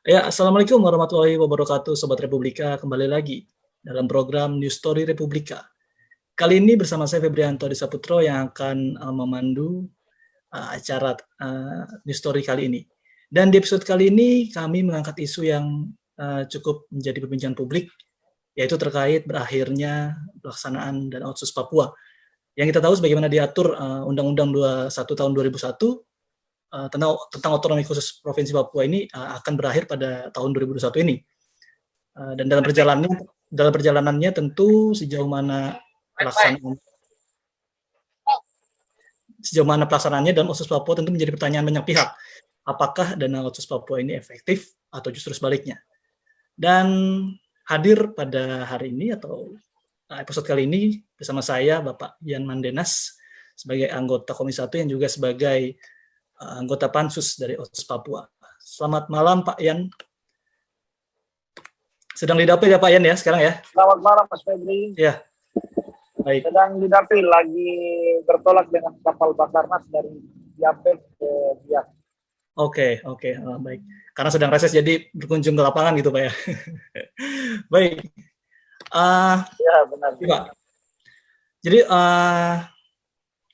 Ya, Assalamualaikum warahmatullahi wabarakatuh, Sobat Republika. Kembali lagi dalam program News Story Republika. Kali ini bersama saya Febrianto Disaputro yang akan memandu acara News Story kali ini. Dan di episode kali ini kami mengangkat isu yang cukup menjadi perbincangan publik, yaitu terkait berakhirnya pelaksanaan dan Otsus Papua. Yang kita tahu sebagaimana diatur Undang-Undang 21 tahun 2001 tentang otonomi khusus Provinsi Papua ini akan berakhir pada tahun 2021 ini. Dan dalam perjalanannya tentu sejauh mana pelaksanaannya dalam Otsus Papua tentu menjadi pertanyaan banyak pihak. Apakah dana Otsus Papua ini efektif atau justru sebaliknya? Dan hadir pada hari ini atau episode kali ini bersama saya Bapak Yan Mandenas sebagai anggota Komisi 1 yang juga sebagai anggota Pansus dari Otsus Papua. Selamat malam Pak Yan. Sedang didapil ya Pak Yan ya sekarang ya? Selamat malam Mas Febri. Ya, baik. Sedang didapil lagi bertolak dengan kapal Basarnas dari Yapek ke Biak. Oke, baik. Karena sedang reses jadi berkunjung ke lapangan gitu Pak ya. Baik. Ya benar. Pak. Jadi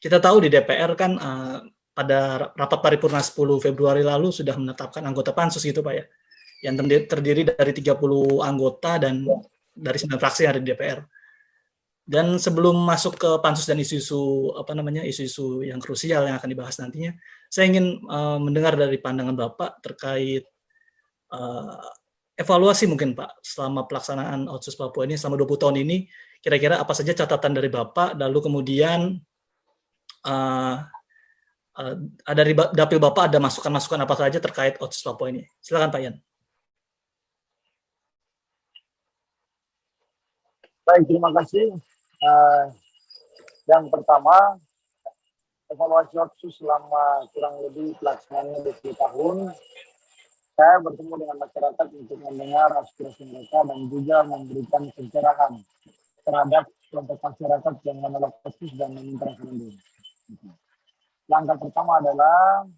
kita tahu di DPR kan pada rapat paripurna 10 Februari lalu sudah menetapkan anggota Pansus gitu Pak ya. Yang terdiri dari 30 anggota dan dari 9 fraksi yang ada di DPR. Dan sebelum masuk ke Pansus dan isu-isu yang krusial yang akan dibahas nantinya, saya ingin mendengar dari pandangan Bapak terkait evaluasi mungkin Pak selama pelaksanaan Otsus Papua ini selama 20 tahun ini, kira-kira apa saja catatan dari Bapak, lalu kemudian dari dapil Bapak ada masukan-masukan apa saja terkait Otsus Papua ini. Silakan Pak Yan. Baik, terima kasih. Yang pertama, evaluasi Otsus selama kurang lebih pelaksanaannya 20 tahun. Saya bertemu dengan masyarakat untuk mendengar aspirasi mereka dan juga memberikan pencerahan terhadap kelompok masyarakat yang menolak Otsus dan meminta referendum. Langkah pertama adalah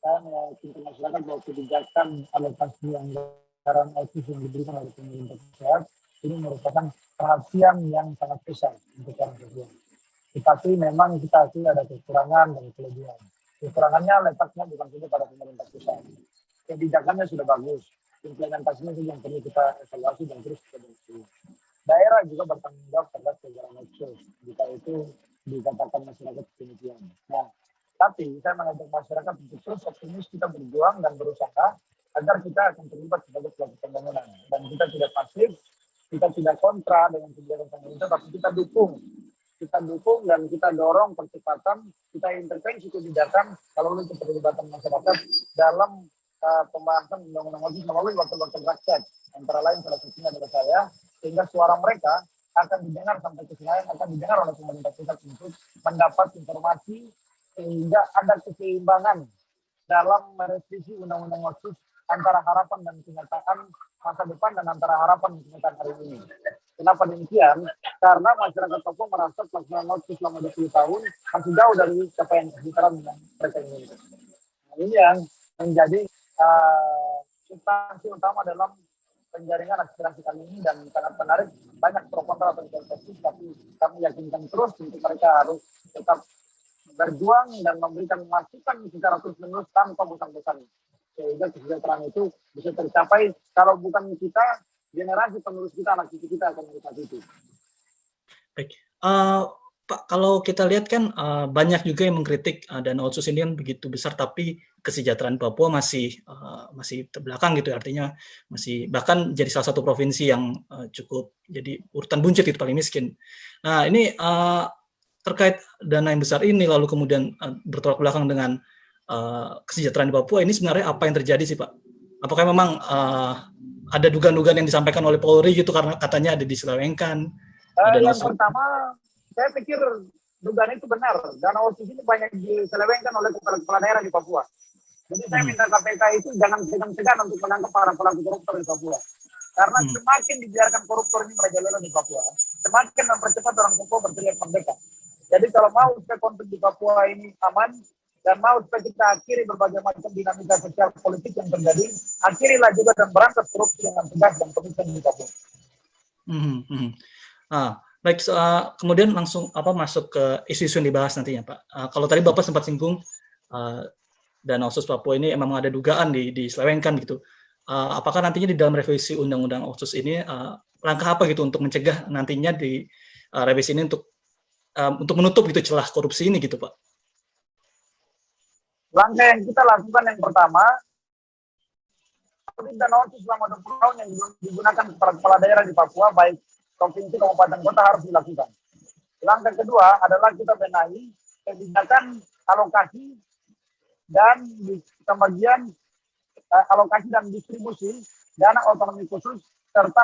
saya meyakinkan masyarakat bahwa kebijakan alokasi anggaran Otsus yang diberikan oleh pemerintah pusat ini merupakan perhatian yang sangat besar untuk orang Papua. Tetapi memang kita akui ada kekurangan dan kelebihan. Kekurangannya letaknya bukan saja pada pemerintah pusat. Kebijakannya sudah bagus, implementasinya itu yang perlu kita evaluasi dan terus kita berhasil. Daerah juga bertanggung jawab terhadap kegiatan Otsus jika itu dikatakan masyarakat demikian. Nah, tapi saya mengajak masyarakat untuk terus optimis kita berjuang dan berusaha agar kita akan terlibat sebagai pelaku pembangunan dan kita tidak pasif. Kita tidak kontra dengan kebijakan pemerintah, tapi kita dukung dan kita dorong percepatan, kita intervensi kebijakan kalau itu keterlibatan masyarakat dalam pembahasan undang-undang Otsus melalui wakil-wakil rakyat, antara lain salah satunya adalah saya, sehingga suara mereka akan didengar sampai ke Senayan, akan didengar oleh pemerintah pusat untuk mendapat informasi sehingga ada keseimbangan dalam merevisi undang-undang Otsus antara harapan dan kenyataan masa depan dan antara harapan dan kenyataan hari ini. Kenapa demikian? Karena masyarakat Papua merasa pelaksanaan Otsus selama 20 tahun masih jauh dari capaian kesejahteraan yang mereka inginkan. Nah, ini yang menjadi substansi utama dalam penjaringan aspirasi kali ini dan sangat menarik. Banyak pro kontra tentang Otsus, tapi kami yakinkan terus untuk mereka harus tetap berjuang dan memberikan masukan secara terus-menerus tanpa bosan-bosan. Sehingga kesejahteraan itu bisa tercapai. Kalau bukan kita, generasi penerus kita, anak cucu kita akan melihat itu. Baik, Pak, kalau kita lihat kan banyak juga yang mengkritik dana Otsus ini kan begitu besar, tapi kesejahteraan Papua masih terbelakang gitu, artinya masih bahkan jadi salah satu provinsi yang cukup jadi urutan buncit itu paling miskin. Nah ini terkait dana yang besar ini lalu kemudian bertolak belakang dengan kesejahteraan di Papua ini sebenarnya apa yang terjadi sih Pak? Apakah memang ada dugaan-dugaan yang disampaikan oleh Polri gitu karena katanya ada diselewengkan? Yang pertama, saya pikir dugaan itu benar. Dana Otsus ini banyak diselewengkan oleh kepala-kepala daerah di Papua. Jadi saya minta KPK itu jangan segan-segan untuk menangkap para pelaku koruptor di Papua. Karena semakin dibiarkan koruptor ini merajalela di Papua, semakin mempercepat orang Papua berteriak merdeka. Jadi kalau mau supaya konflik di Papua ini aman, dan mau supaya kita akhiri berbagai macam dinamika sosial politik yang terjadi, akhirilah juga dan berantas korupsi dengan tegas dan konsisten di Papua. Baik, kemudian langsung masuk ke isu-isu yang dibahas nantinya, Pak. Kalau tadi Bapak sempat singgung Dana Otsus Papua ini emang ada dugaan diselewengkan gitu. Apakah nantinya di dalam revisi Undang-Undang Otsus ini langkah apa gitu untuk mencegah nantinya di revisi ini untuk menutup gitu celah korupsi ini gitu, Pak? Langkah yang kita lakukan yang pertama, audit Dana Otsus selama 20 tahun yang digunakan kepala daerah di Papua, baik provinsi, kabupaten, kota harus dilakukan. Langkah kedua adalah kita benahi kebijakan alokasi dan pembagian alokasi dan distribusi dana otonomi khusus serta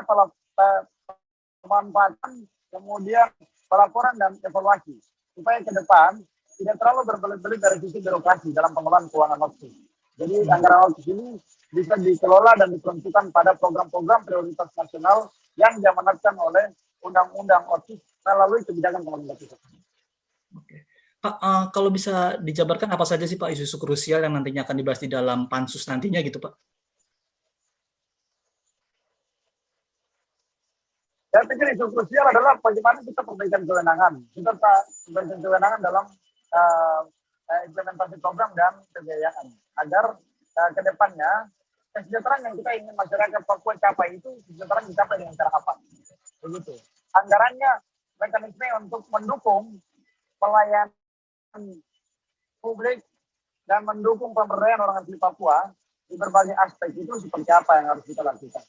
pemanfaatan, kemudian pelaporan dan evaluasi supaya ke depan tidak terlalu berbelit-belit dari sisi birokrasi dalam pengelolaan keuangan Otsus. Jadi anggaran Otsus ini bisa dikelola dan diperuntukkan pada program-program prioritas nasional yang diamanatkan oleh Undang-Undang Otsus melalui kebijakan pemerintah pusat. Oke. Pak, kalau bisa dijabarkan apa saja sih Pak isu-isu krusial yang nantinya akan dibahas di dalam pansus nantinya gitu Pak? Saya pikir isu krusial adalah bagaimana kita perbaikan kewenangan. Kita perbaikan kewenangan dalam implementasi program dan pembiayaan. Agar ke depannya kesejahteraan yang kita ingin masyarakat Papua capai itu kesejahteraan dicapai dengan cara apa? Begitu. Anggarannya, mekanisme untuk mendukung pelayanan publik dan mendukung pemberdayaan orang asli Papua di berbagai aspek itu seperti apa yang harus kita lakukan.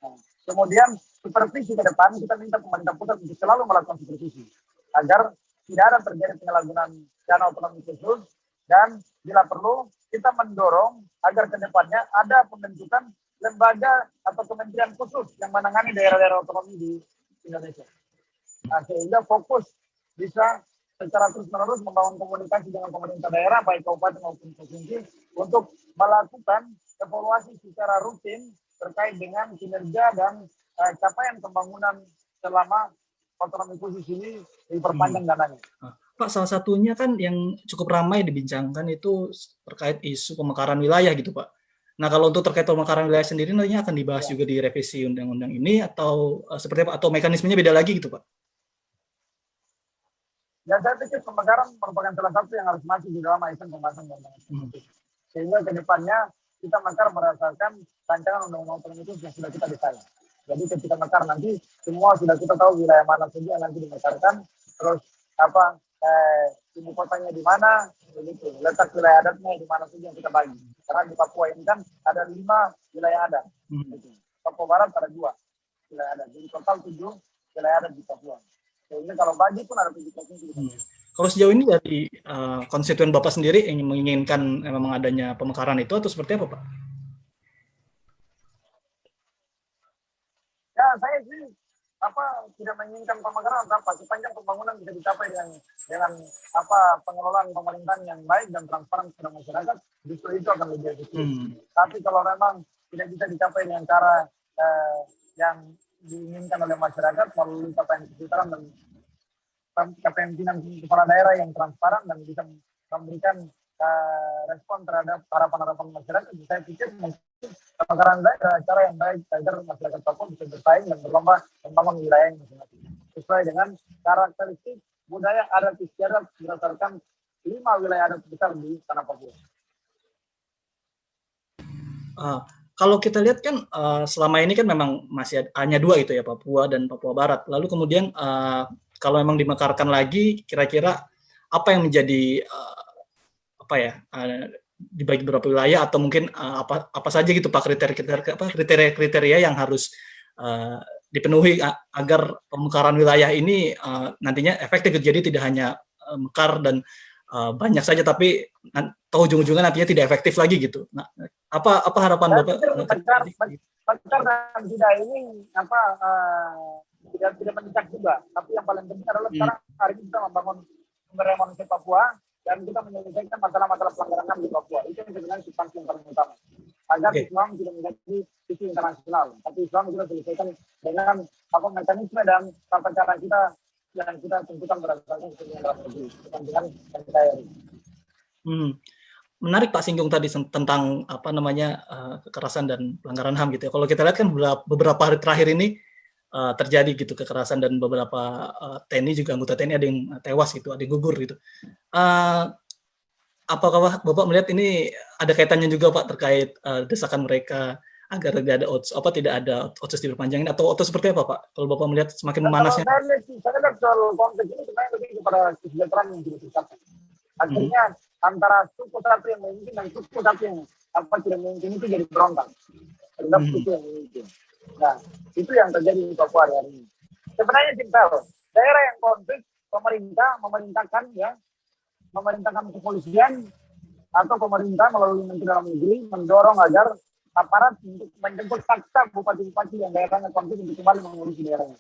Nah, kemudian supervisi ke depan kita minta pemerintah pusat untuk selalu melakukan supervisi agar tidak ada terjadi penyalahgunaan dana otonomi khusus dan bila perlu kita mendorong agar ke depannya ada pembentukan lembaga atau kementerian khusus yang menangani daerah-daerah otonomi di Indonesia. Nah, sehingga fokus bisa secara terus-menerus membangun komunikasi dengan pemerintah daerah, baik kabupaten maupun provinsi, untuk melakukan evaluasi secara rutin terkait dengan kinerja dan capaian pembangunan selama otonomi khusus ini diperpanjang dananya. Pak, salah satunya kan yang cukup ramai dibincangkan itu terkait isu pemekaran wilayah gitu Pak. Nah, kalau untuk terkait pemekaran wilayah sendiri nantinya akan dibahas juga di revisi undang-undang ini atau seperti apa? Atau mekanismenya beda lagi gitu Pak? Ya, saya pikir pemekaran merupakan salah satu yang harus masuk di dalam aisan pembahasan undang-undang. Sehingga ke depannya kita mekar berdasarkan rancangan undang-undang otonomi itu yang sudah kita desain. Jadi ketika mekar nanti semua sudah kita tahu wilayah mana saja yang nanti dimekarkan, terus ibu kotanya di mana, begitu. Letak wilayah adatnya di mana saja yang kita bagi. Karena di Papua ini kan ada 5 wilayah adat. Papua Barat ada 2 wilayah adat. Jadi total 7 wilayah adat di Papua. Sehingga kalau bagi pun ada 7 provinsi. Kalau sejauh ini dari konstituen Bapak sendiri yang menginginkan memang adanya pemekaran itu atau seperti apa Pak? Ya, saya sih tidak menginginkan pemekaran apa sepanjang pembangunan bisa dicapai dengan pengelolaan pemerintahan yang baik dan transparan kepada masyarakat, justru itu akan lebih efisien. Tapi kalau memang tidak bisa dicapai dengan cara yang diinginkan oleh masyarakat melalui capaian kesejahteraan dan kepemimpinan kepala daerah yang transparan dan bisa memberikan respon terhadap harapan-harapan masyarakat, saya pikir pemekaran adalah cara yang baik agar masyarakat Papua bisa bersaing dan berlomba membangun wilayah yang masing-masing sesuai dengan karakteristik budaya adat istiadat berdasarkan 5 wilayah adat besar di tanah Papua. Kalau kita lihat kan selama ini kan memang masih hanya 2 itu ya, Papua dan Papua Barat. Lalu kemudian kalau memang dimekarkan lagi, kira-kira apa yang menjadi dibagi beberapa wilayah atau mungkin apa saja gitu Pak kriteria yang harus dipenuhi agar pemekaran wilayah ini nantinya efektif, jadi tidak hanya mekar dan banyak saja tapi ujung-ujungnya nantinya tidak efektif lagi gitu. Nah, apa harapan Bapak? Mekar dan tidak ini tidak mendesak juga, tapi yang paling penting adalah sekarang hari ini kita membangun sumber manusia Papua dan kita menyelesaikan masalah-masalah pelanggaran HAM di Papua. Itu yang sebenarnya substansi yang paling utama. Agar Islam tidak menjadi isu internasional, tapi Islam kita selesaikan dengan mekanisme dan tata cara kita yang kita tentukan berdasarkan kepentingan dalam negeri, kepentingan NKRI. Hmm. Menarik Pak singgung tadi tentang apa namanya kekerasan dan pelanggaran HAM gitu ya. Kalau kita lihat kan beberapa hari terakhir ini terjadi gitu kekerasan dan beberapa TNI juga anggota TNI ada yang tewas gitu, ada yang gugur gitu. Apakah Bapak melihat ini ada kaitannya juga Pak terkait desakan mereka agar tidak ada otsus diperpanjangin atau seperti apa Pak? Kalau Bapak melihat semakin memanasnya. Saya lihat soal konteks ini sebenarnya lebih kepada kesejahteraan yang tidak tercapai. Akhirnya antara suku satu yang memimpin dan suku satu yang tidak memimpin itu jadi berontak terhadap suku yang memimpin. Nah, itu yang terjadi di Papua hari ini. Sebenarnya simpel, daerah yang konflik memerintahkan kepolisian atau pemerintah melalui Menteri Dalam Negeri mendorong agar aparat untuk menjemput paksa bupati-bupati yang daerahnya konflik untuk kembali mengurusi daerahnya.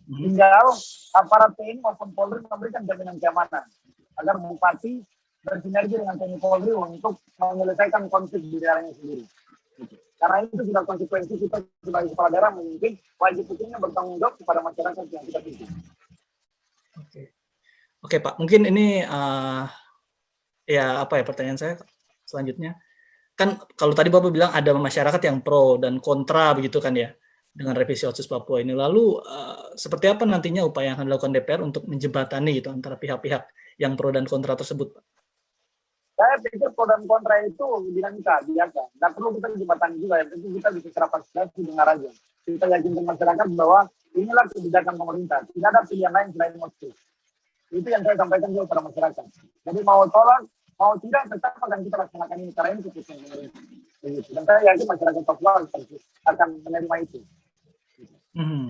Tinggal aparat TNI maupun Polri memberikan jaminan keamanan agar bupati bersinergi dengan TNI Polri untuk menyelesaikan konflik di daerahnya sendiri. Karena itu sudah konsekuensi kita sebagai kepala daerah mungkin wajib hukumnya bertanggung jawab kepada masyarakat yang kita pimpin. Oke Pak, mungkin ini pertanyaan saya selanjutnya. Kan kalau tadi Bapak bilang ada masyarakat yang pro dan kontra begitu kan ya dengan revisi Otsus Papua ini. Lalu seperti apa nantinya upaya yang akan dilakukan DPR untuk menjembatani gitu antara pihak-pihak yang pro dan kontra tersebut, Pak? Saya pikir pro dan kontra itu dinamika biasa. Nggak perlu kita jembatani juga, ya. Tentu kita bisa serapasi dengar aja. Kita yakinkan masyarakat bahwa inilah kebijakan pemerintah. Tidak ada pilihan lain selain Otsus. Itu yang saya sampaikan juga kepada masyarakat. Jadi mau tolak, mau tidak, tetap akan kita laksanakan ini. Karena ini keputusan pemerintah. Dan saya yakin masyarakat Papua akan menerima itu.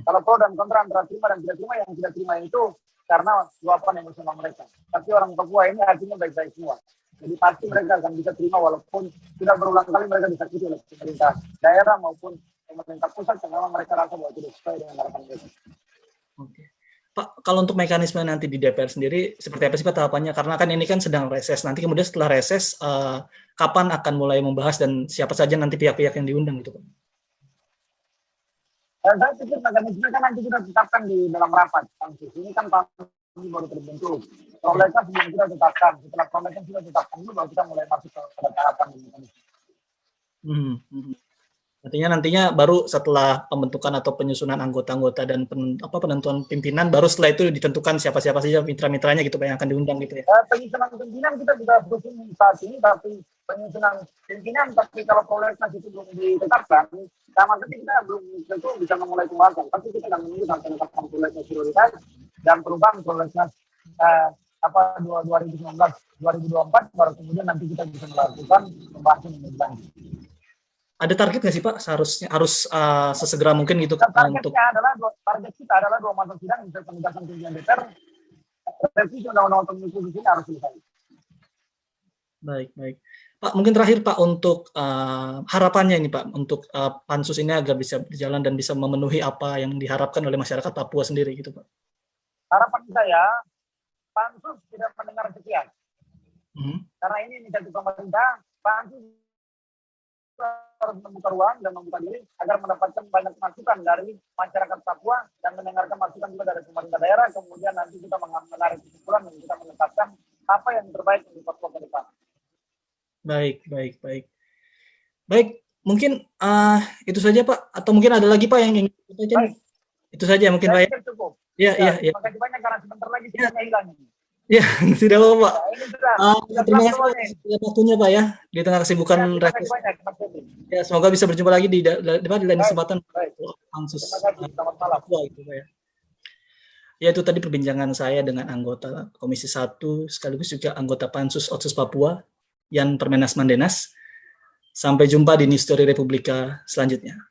Kalau pro dan kontra antara terima dan tidak terima, yang tidak terima itu karena luapan emosional mereka. Tapi orang Papua ini hatinya baik-baik semua. Jadi pasti mereka akan bisa terima walaupun sudah berulang kali mereka disakiti oleh pemerintah daerah maupun pemerintah pusat karena mereka rasa bahwa tidak sesuai dengan harapan mereka. Oke. Pak, kalau untuk mekanisme nanti di DPR sendiri, seperti apa sih Pak tahapannya? Karena kan ini kan sedang reses. Nanti kemudian setelah reses, kapan akan mulai membahas dan siapa saja nanti pihak-pihak yang diundang gitu Pak? Saya pikir mekanisme kan nanti kita tetapkan di dalam rapat. Ini kan ini baru terbentuk. Prolegnas belum kita tetapkan. Setelah prolegnas kita tetapkan dulu, baru kita mulai masuk ke tahapan mekanisme. Artinya nantinya baru setelah pembentukan atau penyusunan anggota-anggota dan penentuan pimpinan, baru setelah itu ditentukan siapa-siapa saja mitra-mitranya gitu Pak yang akan diundang gitu ya? Penyusunan pimpinan kita sudah susun saat ini, tapi penyusunan pimpinan, tapi kalau prolegnas itu belum ditetapkan, sama saja kita belum tentu bisa memulai pembahasan. Tapi kita akan menunggu sampai menetapkan prolegnas prioritas dan perubahan prolegnas 2019-2024, baru kemudian nanti kita bisa melakukan pembahasan yang lebih lanjut. Ada target nggak sih Pak? Seharusnya harus sesegera mungkin gitu kan? Target kita adalah 2 masa sidang untuk penugasan pimpinan DPR. Revisi undang-undang pemilu ini harus selesai. Baik. Pak, mungkin terakhir Pak untuk harapannya ini Pak untuk pansus ini agar bisa berjalan dan bisa memenuhi apa yang diharapkan oleh masyarakat Papua sendiri gitu Pak. Harapan saya pansus tidak mendengar sekian. Karena ini inisiatif pemerintah, pansus harus membuka ruang dan membuka diri agar mendapatkan banyak masukan dari masyarakat Papua dan mendengarkan masukan juga dari pemerintah daerah. Kemudian nanti kita menarik kesimpulan dan kita menetapkan apa yang terbaik untuk Papua ke depan. Baik, mungkin itu saja Pak. Atau mungkin ada lagi Pak yang ingin ditanyakan? Itu saja mungkin Pak ya. Cukup. Iya. Terima kasih banyak karena sebentar lagi sinyalnya hilang. Ya, tidak apa-apa Pak. Terima kasih atas waktunya Pak ya di tengah kesibukan reses. Ya, semoga bisa berjumpa lagi di lain kesempatan pansus Papua gitu Pak ya. Ya, itu tadi perbincangan saya dengan anggota Komisi 1 sekaligus juga anggota Pansus Otsus Papua Yan Permenas Mandenas. Sampai jumpa di News Story Republika selanjutnya.